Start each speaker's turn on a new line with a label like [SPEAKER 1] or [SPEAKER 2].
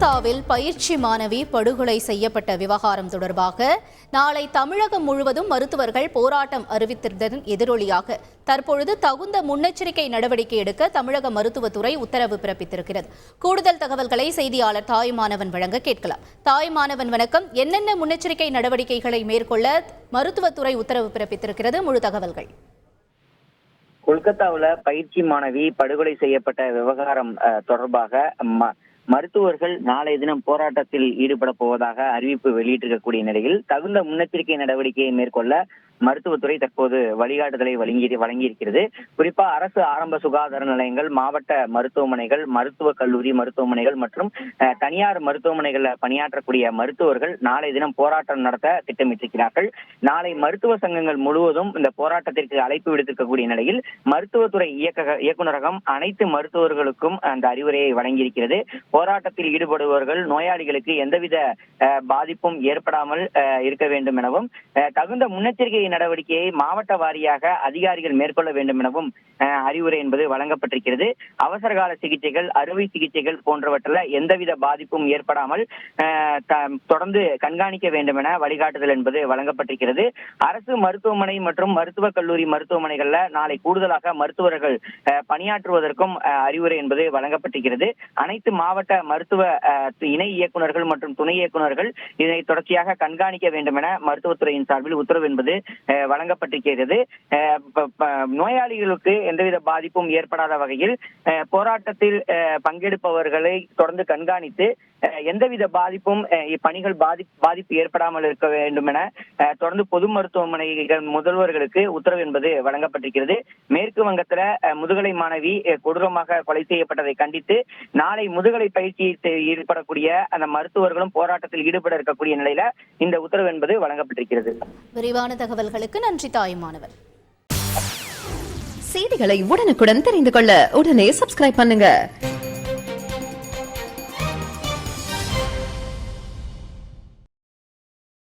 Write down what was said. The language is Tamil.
[SPEAKER 1] கொல்கத்தாவில் பயிற்சி மாணவி படுகொலை செய்யப்பட்ட விவகாரம் தொடர்பாக நாளை தமிழகம் முழுவதும் மருத்துவர்கள் போராட்டம் அறிவித்திருந்ததன் எதிரொலியாக தற்பொழுது தகுந்த முன்னெச்சரிக்கை நடவடிக்கை எடுக்க தமிழக மருத்துவத்துறை உத்தரவு பிறப்பித்திருக்கிறது. கூடுதல் தகவல்களை செய்தியாளர் தாய்மானவன் வழங்க கேட்கலாம். தாய்மானவன் வணக்கம். என்னென்ன முன்னெச்சரிக்கை நடவடிக்கைகளை மேற்கொள்ள மருத்துவத்துறை உத்தரவு பிறப்பித்திருக்கிறது? முழு தகவல்கள்.
[SPEAKER 2] கொல்கத்தாவில் பயிற்சி மாணவி படுகொலை செய்யப்பட்ட விவகாரம் தொடர்பாக மருத்துவர்கள் நாளைய தினம் போராட்டத்தில் ஈடுபட போவதாக அறிவிப்பு வெளியிட்டிருக்கக்கூடிய நிலையில் தகுந்த முன்னெச்சரிக்கை நடவடிக்கையை மேற்கொள்ள மருத்துவத்துறை தற்போது வழிகாட்டுதலை வழங்கியிருக்கிறது. குறிப்பா அரசு ஆரம்ப சுகாதார நிலையங்கள், மாவட்ட மருத்துவமனைகள், மருத்துவக் கல்லூரி மருத்துவமனைகள் மற்றும் தனியார் மருத்துவமனைகளில் பணியாற்றக்கூடிய மருத்துவர்கள் நாளைய தினம் போராட்டம் நடத்த திட்டமிட்டிருக்கிறார்கள். நாளை மருத்துவ சங்கங்கள் முழுவதும் இந்த போராட்டத்திற்கு அழைப்பு விடுத்திருக்கக்கூடிய நிலையில் மருத்துவத்துறை இயக்குநரகம் அனைத்து மருத்துவர்களுக்கும் அந்த அறிவுரையை வழங்கியிருக்கிறது. போராட்டத்தில் ஈடுபடுபவர்கள் நோயாளிகளுக்கு எந்தவித பாதிப்பும் ஏற்படாமல் இருக்க வேண்டும் எனவும் தகுந்த முன்னெச்சரிக்கை நடவடிக்கையை மாவட்ட வாரியாக அதிகாரிகள் மேற்கொள்ள வேண்டும் எனவும் அறிவுரை என்பது வழங்கப்பட்டிருக்கிறது. அவசர கால சிகிச்சைகள், அறுவை சிகிச்சைகள் போன்றவற்றில் எந்தவித பாதிப்பும் ஏற்படாமல் தொடர்ந்து கண்காணிக்க வேண்டும் என வழிகாட்டுதல் என்பது வழங்கப்பட்டிருக்கிறது. அரசு மருத்துவமனை மற்றும் மருத்துவக் கல்லூரி மருத்துவமனைகள்ல நாளை கூடுதலாக மருத்துவர்கள் பணியாற்றுவதற்கும் அறிவுரை என்பது வழங்கப்பட்டிருக்கிறது. அனைத்து மாவட்ட மருத்துவ இணை இயக்குநர்கள் மற்றும் துணை இயக்குநர்கள் இதனை தொடர்ச்சியாக கண்காணிக்க வேண்டும் என மருத்துவத்துறையின் சார்பில் உத்தரவு என்பது வழங்கப்பட்டிருக்கிறது. நோயாளிகளுக்கு எந்தவித பாதிப்பும் ஏற்படாத வகையில் போராட்டத்தில் பங்கெடுப்பவர்களை தொடர்ந்து கண்காணித்து எந்தவித பாதிப்பும் பணிகள் பாதிப்பு ஏற்படாமல் இருக்க வேண்டும் என தொடர்ந்து பொது மருத்துவமனைகள் முதல்வர்களுக்கு உத்தரவு என்பது வழங்கப்பட்டிருக்கிறது. மேற்கு வங்கத்துல முதுகலை மாணவி கொடூரமாக கொலை செய்யப்பட்டதை கண்டித்து நாளை முதுகலை பயிற்சியில் ஈடுபடக்கூடிய அந்த மருத்துவர்களும் போராட்டத்தில் ஈடுபட இருக்கக்கூடிய நிலையில இந்த உத்தரவு என்பது வழங்கப்பட்டிருக்கிறது.
[SPEAKER 1] விரிவான தகவல்களுக்கு நன்றி தாய்மானவர்.
[SPEAKER 3] செய்திகளை உடனுக்குடன் தெரிந்து கொள்ள உடனே சப்ஸ்கிரைப் பண்ணுங்க.